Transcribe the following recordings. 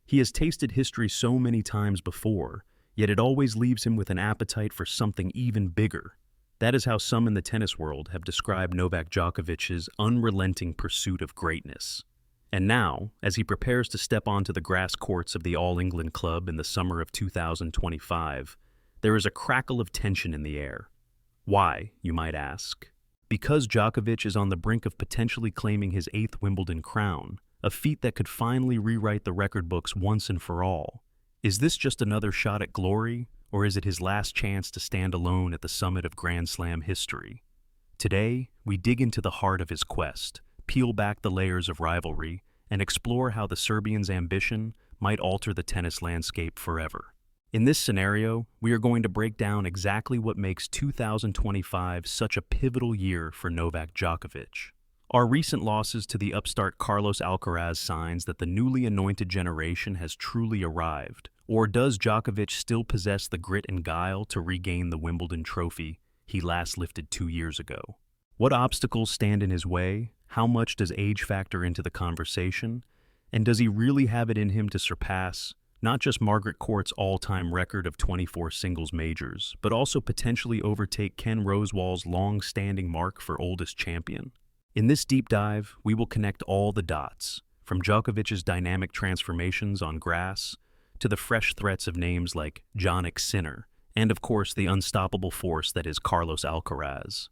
He has tasted history so many times before, yet it always leaves him with an appetite for something even bigger. That is how some in the tennis world have described Novak Djokovic's unrelenting pursuit of greatness. And now, as he prepares to step onto the grass courts of the All England Club in the summer of 2025, there is a crackle of tension in the air. Why, you might ask? Because Djokovic is on the brink of potentially claiming his 8th Wimbledon crown, a feat that could finally rewrite the record books once and for all. Is this just another shot at glory, or is it his last chance to stand alone at the summit of Grand Slam history? Today, we dig into the heart of his quest, peel back the layers of rivalry, and explore how the Serbian's ambition might alter the tennis landscape forever. In this scenario, we are going to break down exactly what makes 2025 such a pivotal year for Novak Djokovic. Our recent losses to the upstart Carlos Alcaraz signs that the newly anointed generation has truly arrived, or does Djokovic still possess the grit and guile to regain the Wimbledon trophy he last lifted 2 years ago? What obstacles stand in his way? How much does age factor into the conversation? And does he really have it in him to surpass not just Margaret Court's all-time record of 24 singles majors, but also potentially overtake Ken Rosewall's long-standing mark for oldest champion? In this deep dive, we will connect all the dots, from Djokovic's dynamic transformations on grass to the fresh threats of names like Jannik, and of course the unstoppable force that is Carlos Alcaraz.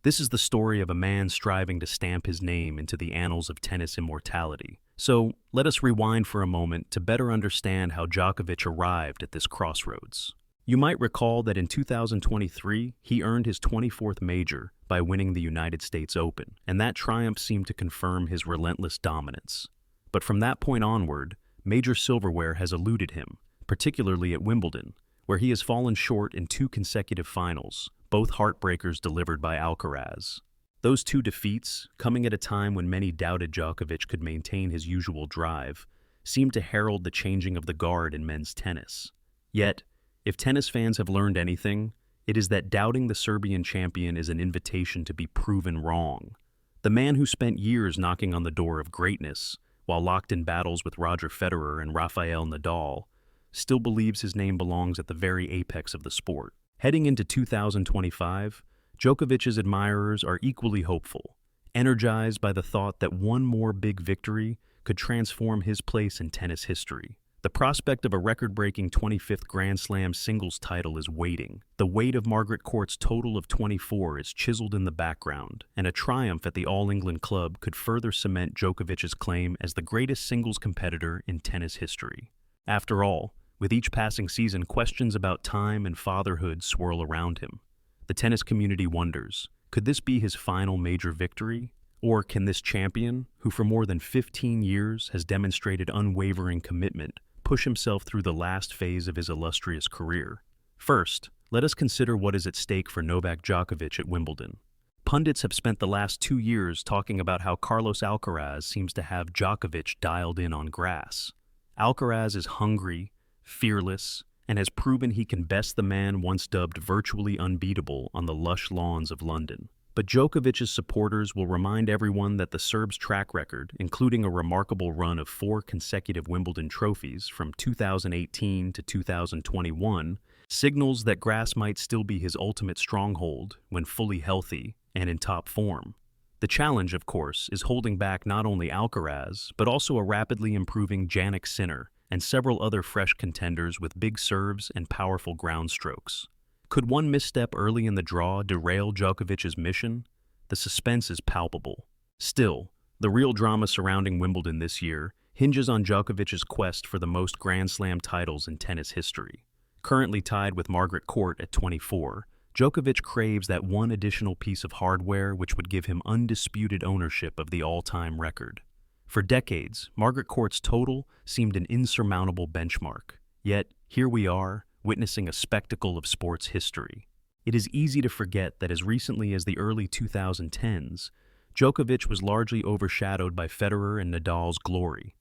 This is the story of a man striving to stamp his name into the annals of tennis immortality. So let us rewind for a moment to better understand how Djokovic arrived at this crossroads. You might recall that in 2023, he earned his 24th major by winning the United States Open, and that triumph seemed to confirm his relentless dominance. But from that point onward, major silverware has eluded him, particularly at Wimbledon, where he has fallen short in 2 consecutive finals, both heartbreakers delivered by Alcaraz. Those 2 defeats, coming at a time when many doubted Djokovic could maintain his usual drive, seemed to herald the changing of the guard in men's tennis. Yet, if tennis fans have learned anything, it is that doubting the Serbian champion is an invitation to be proven wrong. The man who spent years knocking on the door of greatness, while locked in battles with Roger Federer and Rafael Nadal, still believes his name belongs at the very apex of the sport. Heading into 2025, Djokovic's admirers are equally hopeful, energized by the thought that one more big victory could transform his place in tennis history. The prospect of a record-breaking 25th Grand Slam singles title is waiting. The weight of Margaret Court's total of 24 is chiseled in the background, and a triumph at the All England Club could further cement Djokovic's claim as the greatest singles competitor in tennis history. After all, with each passing season, questions about time and fatherhood swirl around him. The tennis community wonders, could this be his final major victory? Or can this champion, who for more than 15 years has demonstrated unwavering commitment, push himself through the last phase of his illustrious career? First, let us consider what is at stake for Novak Djokovic at Wimbledon. Pundits have spent the last 2 years talking about how Carlos Alcaraz seems to have Djokovic dialed in on grass. Alcaraz is hungry, fearless, and has proven he can best the man once dubbed virtually unbeatable on the lush lawns of London. But Djokovic's supporters will remind everyone that the Serb's track record, including a remarkable run of 4 consecutive Wimbledon trophies from 2018 to 2021, signals that grass might still be his ultimate stronghold when fully healthy and in top form. The challenge, of course, is holding back not only Alcaraz, but also a rapidly improving Jannik and several other fresh contenders with big serves and powerful ground strokes. Could one misstep early in the draw derail Djokovic's mission? The suspense is palpable. Still, the real drama surrounding Wimbledon this year hinges on Djokovic's quest for the most Grand Slam titles in tennis history. Currently tied with Margaret Court at 24, Djokovic craves that one additional piece of hardware which would give him undisputed ownership of the all-time record. For decades, Margaret Court's total seemed an insurmountable benchmark. Yet, here we are, witnessing a spectacle of sports history. It is easy to forget that as recently as the early 2010s, Djokovic was largely overshadowed by Federer and Nadal's glory.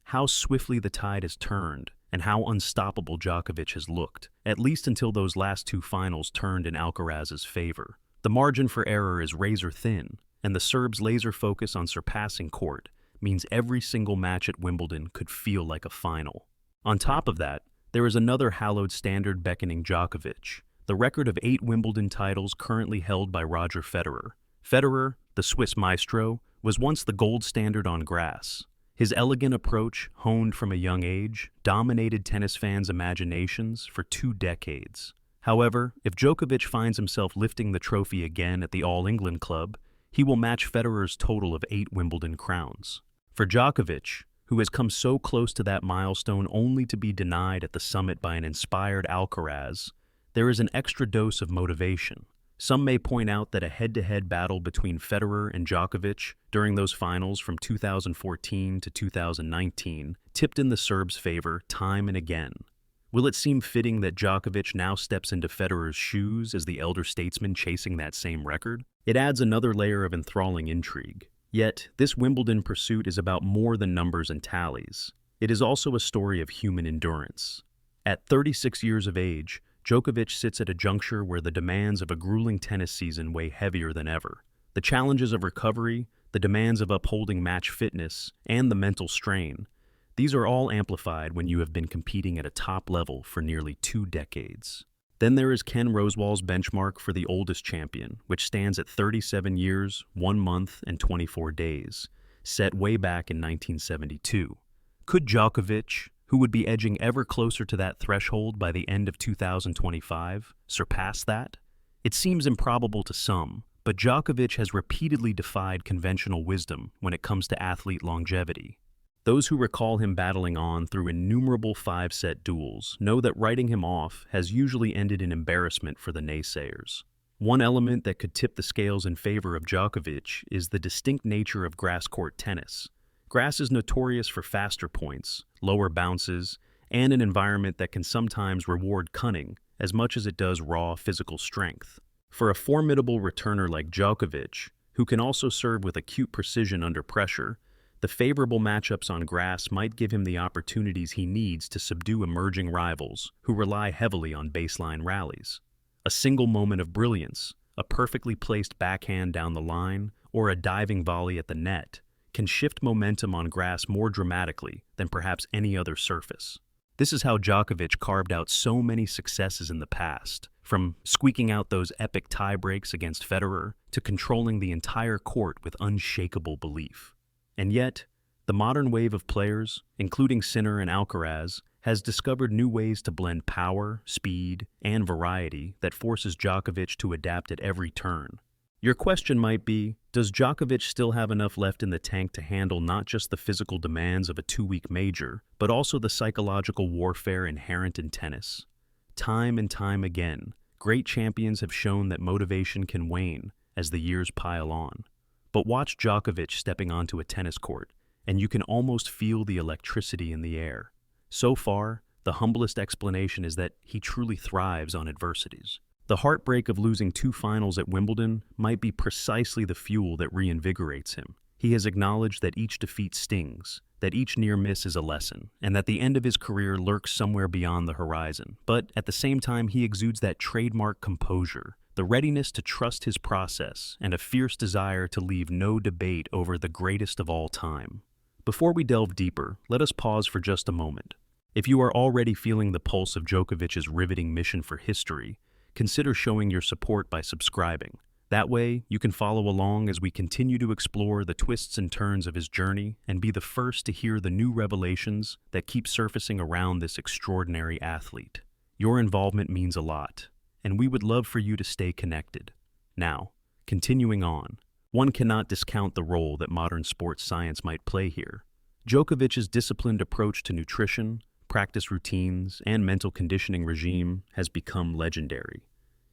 How swiftly the tide has turned, and how unstoppable Djokovic has looked, at least until those last 2 finals turned in Alcaraz's favor. The margin for error is razor thin, and the Serb's laser focus on surpassing Court means every single match at Wimbledon could feel like a final. On top of that, there is another hallowed standard beckoning Djokovic, the record of 8 Wimbledon titles currently held by Roger Federer. Federer, the Swiss maestro, was once the gold standard on grass. His elegant approach, honed from a young age, dominated tennis fans' imaginations for 2 decades. However, if Djokovic finds himself lifting the trophy again at the All England Club, he will match Federer's total of 8 Wimbledon crowns. For Djokovic, who has come so close to that milestone only to be denied at the summit by an inspired Alcaraz, there is an extra dose of motivation. Some may point out that a head-to-head battle between Federer and Djokovic during those finals from 2014 to 2019 tipped in the Serbs' favor time and again. Will it seem fitting that Djokovic now steps into Federer's shoes as the elder statesman chasing that same record? It adds another layer of enthralling intrigue. Yet, this Wimbledon pursuit is about more than numbers and tallies. It is also a story of human endurance. At 36 years of age, Djokovic sits at a juncture where the demands of a grueling tennis season weigh heavier than ever. The challenges of recovery, the demands of upholding match fitness, and the mental strain, these are all amplified when you have been competing at a top level for nearly 2 decades. Then there is Ken Rosewall's benchmark for the oldest champion, which stands at 37 years, 1 month, and 24 days, set way back in 1972. Could Djokovic, who would be edging ever closer to that threshold by the end of 2025, surpass that? It seems improbable to some, but Djokovic has repeatedly defied conventional wisdom when it comes to athlete longevity. Those who recall him battling on through innumerable 5-set duels know that writing him off has usually ended in embarrassment for the naysayers. One element that could tip the scales in favor of Djokovic is the distinct nature of grass-court tennis. Grass is notorious for faster points, lower bounces, and an environment that can sometimes reward cunning as much as it does raw physical strength. For a formidable returner like Djokovic, who can also serve with acute precision under pressure, the favorable matchups on grass might give him the opportunities he needs to subdue emerging rivals who rely heavily on baseline rallies. A single moment of brilliance, a perfectly placed backhand down the line, or a diving volley at the net can shift momentum on grass more dramatically than perhaps any other surface. This is how Djokovic carved out so many successes in the past, from squeaking out those epic tie-breaks against Federer to controlling the entire court with unshakable belief. And yet, the modern wave of players, including Sinner and Alcaraz, has discovered new ways to blend power, speed, and variety that forces Djokovic to adapt at every turn. Your question might be, does Djokovic still have enough left in the tank to handle not just the physical demands of a 2-week major, but also the psychological warfare inherent in tennis? Time and time again, great champions have shown that motivation can wane as the years pile on. But watch Djokovic stepping onto a tennis court, and you can almost feel the electricity in the air. So far, the humblest explanation is that he truly thrives on adversities. The heartbreak of losing 2 finals at Wimbledon might be precisely the fuel that reinvigorates him. He has acknowledged that each defeat stings, that each near miss is a lesson, and that the end of his career lurks somewhere beyond the horizon. But at the same time, he exudes that trademark composure, the readiness to trust his process, and a fierce desire to leave no debate over the greatest of all time. Before we delve deeper, let us pause for just a moment. If you are already feeling the pulse of Djokovic's riveting mission for history, consider showing your support by subscribing. That way, you can follow along as we continue to explore the twists and turns of his journey and be the first to hear the new revelations that keep surfacing around this extraordinary athlete. Your involvement means a lot, and we would love for you to stay connected. Now, continuing on, one cannot discount the role that modern sports science might play here. Djokovic's disciplined approach to nutrition, practice routines, and mental conditioning regime has become legendary.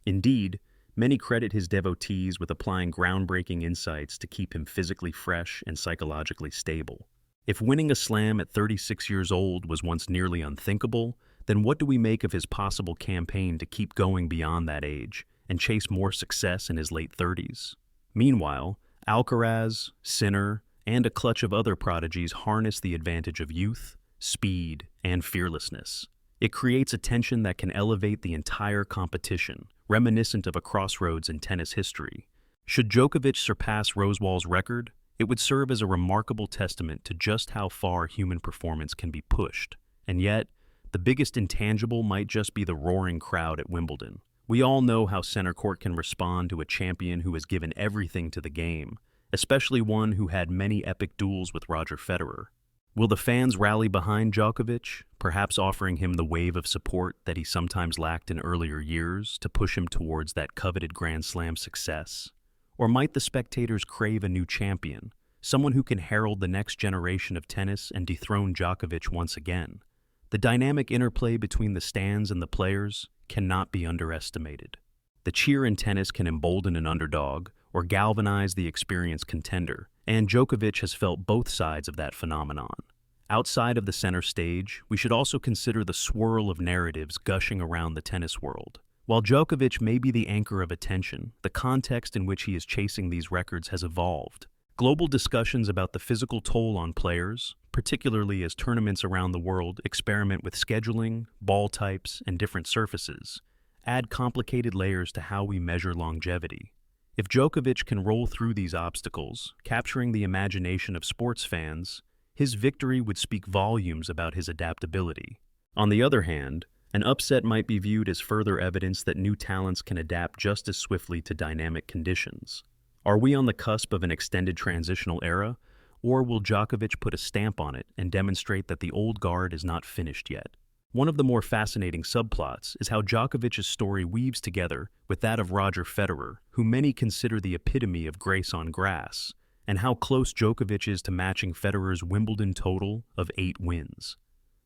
Indeed, many credit his devotees with applying groundbreaking insights to keep him physically fresh and psychologically stable. If winning a slam at 36 years old was once nearly unthinkable, then what do we make of his possible campaign to keep going beyond that age and chase more success in his late 30s? Meanwhile, Alcaraz, Sinner, and a clutch of other prodigies harness the advantage of youth, speed, and fearlessness. It creates a tension that can elevate the entire competition, reminiscent of a crossroads in tennis history. Should Djokovic surpass Rosewall's record, It would serve as a remarkable testament to just how far human performance can be pushed. And yet, the biggest intangible might just be the roaring crowd at Wimbledon. We all know how center court can respond to a champion who has given everything to the game, especially one who had many epic duels with Roger Federer. Will the fans rally behind Djokovic, perhaps offering him the wave of support that he sometimes lacked in earlier years to push him towards that coveted Grand Slam success? Or might the spectators crave a new champion, someone who can herald the next generation of tennis and dethrone Djokovic once again? The dynamic interplay between the stands and the players cannot be underestimated. The cheer in tennis can embolden an underdog or galvanize the experienced contender, and Djokovic has felt both sides of that phenomenon. Outside of the center stage, we should also consider the swirl of narratives gushing around the tennis world. While Djokovic may be the anchor of attention, the context in which he is chasing these records has evolved. Global discussions about the physical toll on players, particularly as tournaments around the world experiment with scheduling, ball types, and different surfaces, add complicated layers to how we measure longevity. If Djokovic can roll through these obstacles, capturing the imagination of sports fans, his victory would speak volumes about his adaptability. On the other hand, an upset might be viewed as further evidence that new talents can adapt just as swiftly to dynamic conditions. Are we on the cusp of an extended transitional era, or will Djokovic put a stamp on it and demonstrate that the old guard is not finished yet? One of the more fascinating subplots is how Djokovic's story weaves together with that of Roger Federer, who many consider the epitome of grace on grass, and how close Djokovic is to matching Federer's Wimbledon total of 8 wins.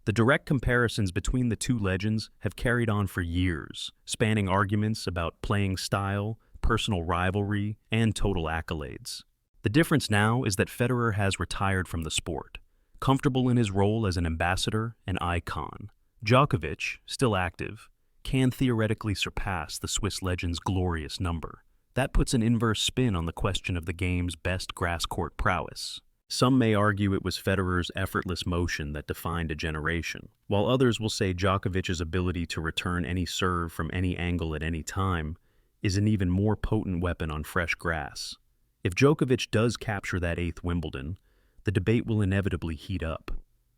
The direct comparisons between the two legends have carried on for years, spanning arguments about playing style, personal rivalry, and total accolades. The difference now is that Federer has retired from the sport, comfortable in his role as an ambassador and icon. Djokovic, still active, can theoretically surpass the Swiss legend's glorious number. That puts an inverse spin on the question of the game's best grass court prowess. Some may argue it was Federer's effortless motion that defined a generation, while others will say Djokovic's ability to return any serve from any angle at any time is an even more potent weapon on fresh grass. If Djokovic does capture that 8th Wimbledon, the debate will inevitably heat up.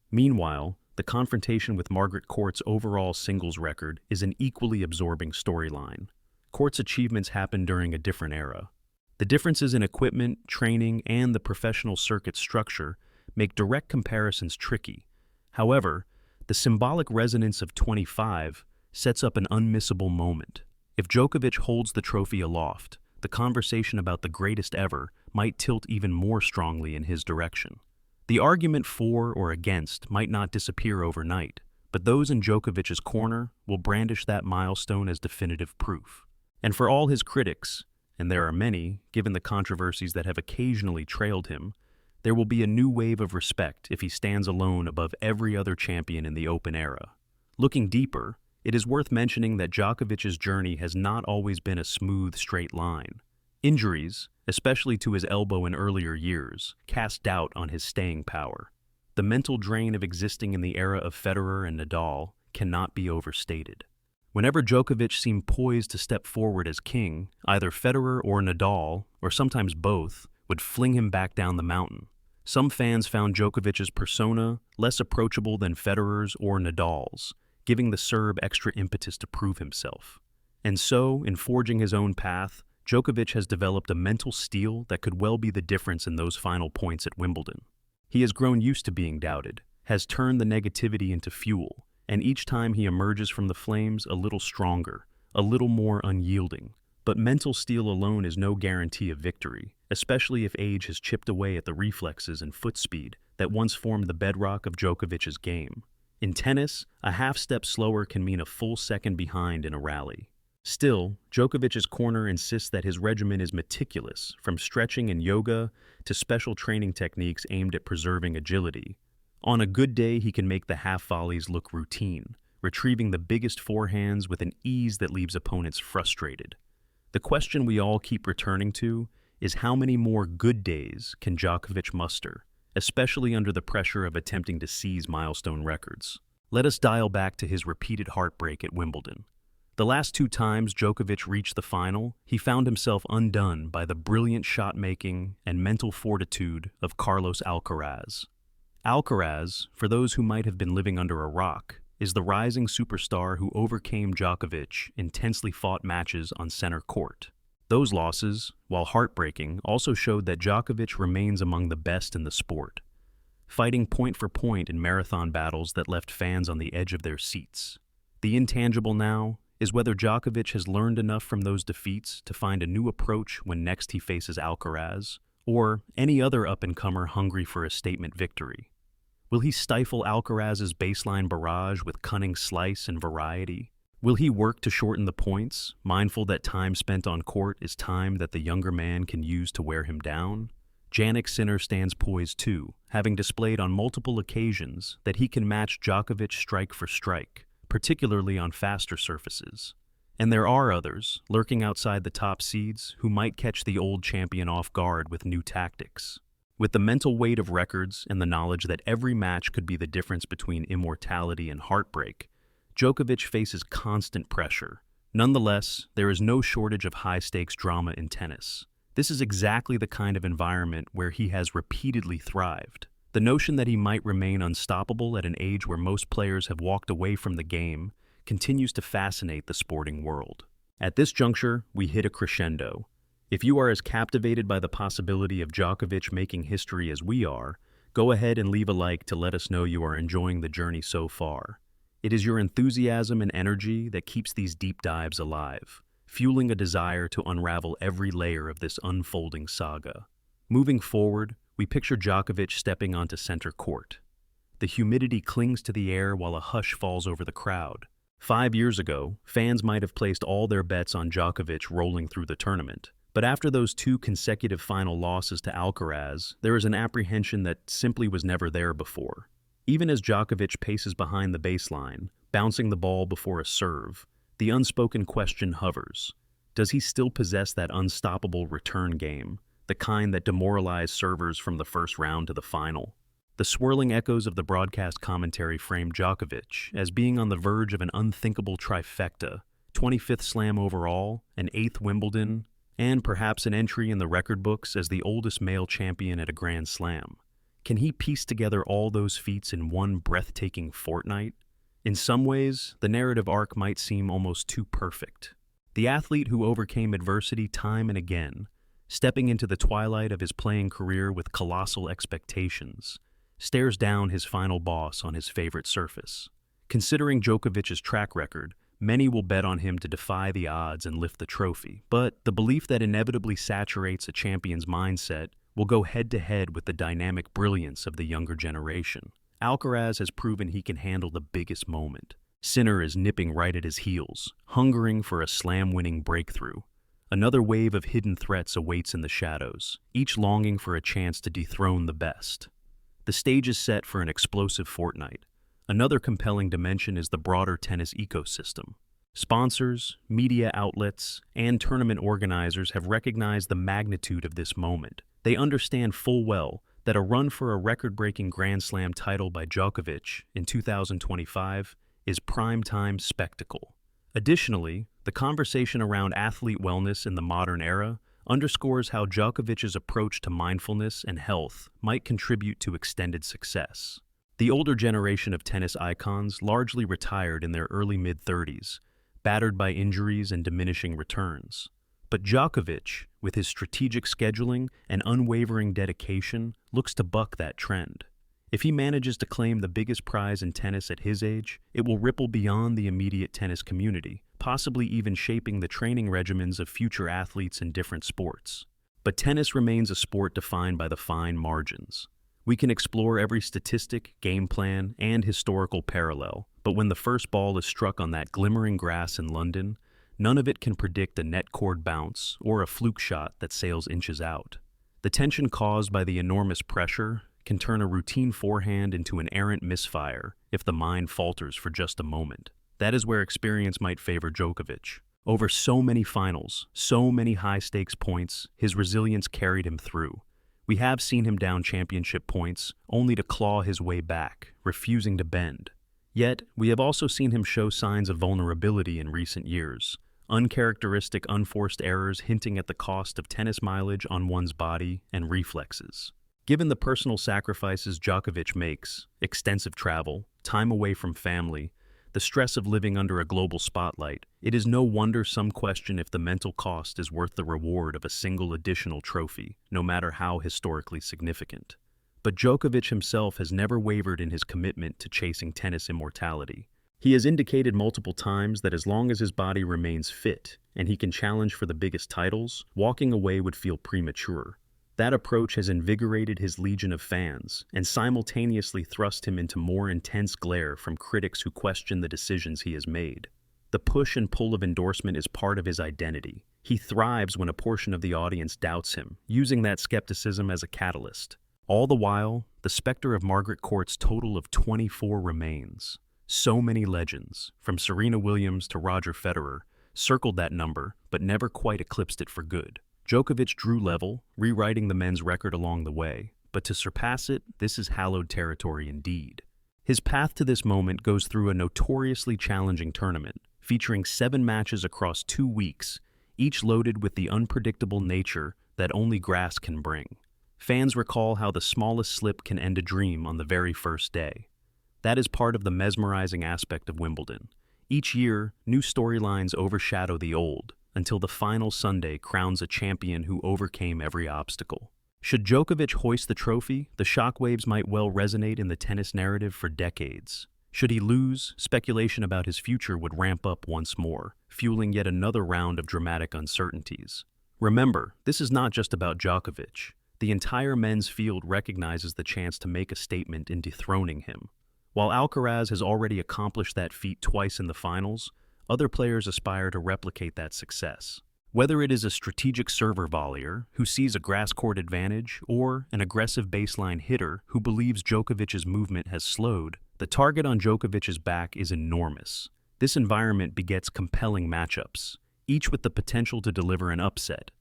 Meanwhile, the confrontation with Margaret Court's overall singles record is an equally absorbing storyline. Court's achievements happened during a different era. The differences in equipment, training, and the professional circuit structure make direct comparisons tricky. However, the symbolic resonance of 25 sets up an unmissable moment. If Djokovic holds the trophy aloft, the conversation about the greatest ever might tilt even more strongly in his direction. The argument for or against might not disappear overnight, but those in Djokovic's corner will brandish that milestone as definitive proof. And for all his critics, and there are many, given the controversies that have occasionally trailed him, there will be a new wave of respect if he stands alone above every other champion in the Open era. Looking deeper, it is worth mentioning that Djokovic's journey has not always been a smooth, straight line. Injuries, especially to his elbow in earlier years, cast doubt on his staying power. The mental drain of existing in the era of Federer and Nadal cannot be overstated. Whenever Djokovic seemed poised to step forward as king, either Federer or Nadal, or sometimes both, would fling him back down the mountain. Some fans found Djokovic's persona less approachable than Federer's or Nadal's, giving the Serb extra impetus to prove himself. And so, in forging his own path, Djokovic has developed a mental steel that could well be the difference in those final points at Wimbledon. He has grown used to being doubted, has turned the negativity into fuel, and each time he emerges from the flames a little stronger, a little more unyielding. But mental steel alone is no guarantee of victory, especially if age has chipped away at the reflexes and foot speed that once formed the bedrock of Djokovic's game. In tennis, a half step slower can mean a full second behind in a rally. Still, Djokovic's corner insists that his regimen is meticulous, from stretching and yoga to special training techniques aimed at preserving agility. On a good day, he can make the half volleys look routine, retrieving the biggest forehands with an ease that leaves opponents frustrated. The question we all keep returning to is how many more good days can Djokovic muster, especially under the pressure of attempting to seize milestone records. Let us dial back to his repeated heartbreak at Wimbledon. The last two times Djokovic reached the final, he found himself undone by the brilliant shot-making and mental fortitude of Carlos Alcaraz. Alcaraz, for those who might have been living under a rock, is the rising superstar who overcame Djokovic in intensely fought matches on center court. Those losses, while heartbreaking, also showed that Djokovic remains among the best in the sport, fighting point for point in marathon battles that left fans on the edge of their seats. The intangible now is whether Djokovic has learned enough from those defeats to find a new approach when next he faces Alcaraz, or any other up-and-comer hungry for a statement victory. Will he stifle Alcaraz's baseline barrage with cunning slice and variety? Will he work to shorten the points, mindful that time spent on court is time that the younger man can use to wear him down? Jannik stands poised too, having displayed on multiple occasions that he can match Djokovic strike for strike, particularly on faster surfaces. And there are others, lurking outside the top seeds, who might catch the old champion off guard with new tactics. With the mental weight of records and the knowledge that every match could be the difference between immortality and heartbreak, Djokovic faces constant pressure. Nonetheless, there is no shortage of high-stakes drama in tennis. This is exactly the kind of environment where he has repeatedly thrived. The notion that he might remain unstoppable at an age where most players have walked away from the game continues to fascinate the sporting world. At this juncture, we hit a crescendo. If you are as captivated by the possibility of Djokovic making history as we are, go ahead and leave a like to let us know you are enjoying the journey so far. It is your enthusiasm and energy that keeps these deep dives alive, fueling a desire to unravel every layer of this unfolding saga. Moving forward, we picture Djokovic stepping onto center court. The humidity clings to the air while a hush falls over the crowd. 5 years ago, fans might have placed all their bets on Djokovic rolling through the tournament. But after those 2 consecutive final losses to Alcaraz, there is an apprehension that simply was never there before. Even as Djokovic paces behind the baseline, bouncing the ball before a serve, the unspoken question hovers. Does he still possess that unstoppable return game, the kind that demoralized servers from the first round to the final? The swirling echoes of the broadcast commentary framed Djokovic as being on the verge of an unthinkable trifecta, 25th Slam overall, an 8th Wimbledon, and perhaps an entry in the record books as the oldest male champion at a Grand Slam. Can he piece together all those feats in one breathtaking fortnight? In some ways, the narrative arc might seem almost too perfect. The athlete who overcame adversity time and again, stepping into the twilight of his playing career with colossal expectations, stares down his final boss on his favorite surface. Considering Djokovic's track record, many will bet on him to defy the odds and lift the trophy, but the belief that inevitably saturates a champion's mindset will go head-to-head with the dynamic brilliance of the younger generation. Alcaraz has proven he can handle the biggest moment. Sinner is nipping right at his heels, hungering for a slam-winning breakthrough. Another wave of hidden threats awaits in the shadows, each longing for a chance to dethrone the best. The stage is set for an explosive fortnight. Another compelling dimension is the broader tennis ecosystem. Sponsors, media outlets, and tournament organizers have recognized the magnitude of this moment. They understand full well that a run for a record-breaking Grand Slam title by Djokovic in 2025 is prime-time spectacle. Additionally, the conversation around athlete wellness in the modern era underscores how Djokovic's approach to mindfulness and health might contribute to extended success. The older generation of tennis icons largely retired in their early mid-30s, battered by injuries and diminishing returns. But Djokovic, with his strategic scheduling and unwavering dedication, looks to buck that trend. If he manages to claim the biggest prize in tennis at his age, it will ripple beyond the immediate tennis community, possibly even shaping the training regimens of future athletes in different sports. But tennis remains a sport defined by the fine margins. We can explore every statistic, game plan, and historical parallel, but when the first ball is struck on that glimmering grass in London, none of it can predict a net cord bounce or a fluke shot that sails inches out. The tension caused by the enormous pressure can turn a routine forehand into an errant misfire if the mind falters for just a moment. That is where experience might favor Djokovic. Over so many finals, so many high-stakes points, his resilience carried him through. We have seen him down championship points, only to claw his way back, refusing to bend. Yet, we have also seen him show signs of vulnerability in recent years, uncharacteristic, unforced errors hinting at the cost of tennis mileage on one's body and reflexes. Given the personal sacrifices Djokovic makes, extensive travel, time away from family, the stress of living under a global spotlight, it is no wonder some question if the mental cost is worth the reward of a single additional trophy, no matter how historically significant. But Djokovic himself has never wavered in his commitment to chasing tennis immortality. He has indicated multiple times that as long as his body remains fit and he can challenge for the biggest titles, walking away would feel premature. That approach has invigorated his legion of fans and simultaneously thrust him into more intense glare from critics who question the decisions he has made. The push and pull of endorsement is part of his identity. He thrives when a portion of the audience doubts him, using that skepticism as a catalyst. All the while, the specter of Margaret Court's total of 24 remains. So many legends, from Serena Williams to Roger Federer, circled that number but never quite eclipsed it for good. Djokovic drew level, rewriting the men's record along the way, but to surpass it, this is hallowed territory indeed. His path to this moment goes through a notoriously challenging tournament, featuring 7 matches across 2 weeks, each loaded with the unpredictable nature that only grass can bring. Fans recall how the smallest slip can end a dream on the very first day. That is part of the mesmerizing aspect of Wimbledon. Each year, new storylines overshadow the old, until the final Sunday crowns a champion who overcame every obstacle. Should Djokovic hoist the trophy, the shockwaves might well resonate in the tennis narrative for decades. Should he lose, speculation about his future would ramp up once more, fueling yet another round of dramatic uncertainties. Remember, this is not just about Djokovic. The entire men's field recognizes the chance to make a statement in dethroning him. While Alcaraz has already accomplished that feat twice in the finals, other players aspire to replicate that success. Whether it is a strategic server volleyer who sees a grass-court advantage or an aggressive baseline hitter who believes Djokovic's movement has slowed, the target on Djokovic's back is enormous. This environment begets compelling matchups, each with the potential to deliver an upset.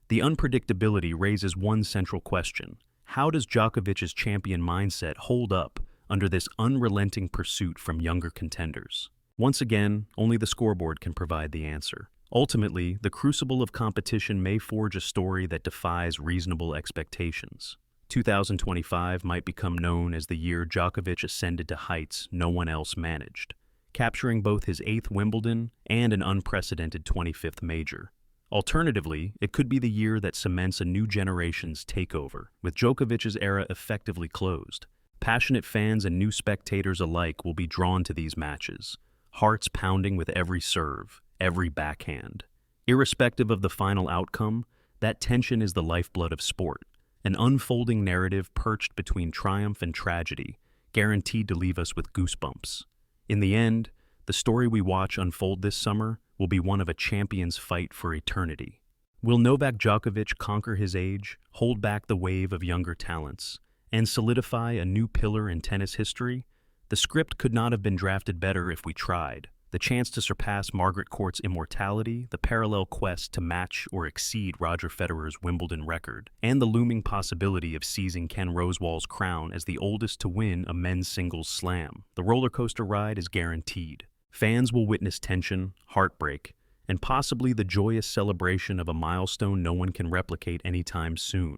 The unpredictability raises one central question: how does Djokovic's champion mindset hold up under this unrelenting pursuit from younger contenders? Once again, only the scoreboard can provide the answer. Ultimately, the crucible of competition may forge a story that defies reasonable expectations. 2025 might become known as the year Djokovic ascended to heights no one else managed, capturing both his 8th Wimbledon and an unprecedented 25th major. Alternatively, it could be the year that cements a new generation's takeover, with Djokovic's era effectively closed. Passionate fans and new spectators alike will be drawn to these matches, hearts pounding with every serve, every backhand. Irrespective of the final outcome, that tension is the lifeblood of sport, an unfolding narrative perched between triumph and tragedy, guaranteed to leave us with goosebumps. In the end, the story we watch unfold this summer will be one of a champion's fight for eternity. Will Novak Djokovic conquer his age, hold back the wave of younger talents, and solidify a new pillar in tennis history? The script could not have been drafted better if we tried. The chance to surpass Margaret Court's immortality, the parallel quest to match or exceed Roger Federer's Wimbledon record, and the looming possibility of seizing Ken Rosewall's crown as the oldest to win a men's singles slam. The roller coaster ride is guaranteed. Fans will witness tension, heartbreak, and possibly the joyous celebration of a milestone no one can replicate anytime soon.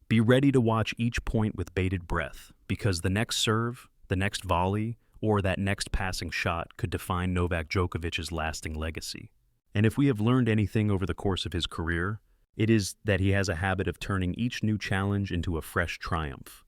Be ready to watch each point with bated breath, because the next serve, the next volley, or that next passing shot could define Novak Djokovic's lasting legacy. And if we have learned anything over the course of his career, it is that he has a habit of turning each new challenge into a fresh triumph.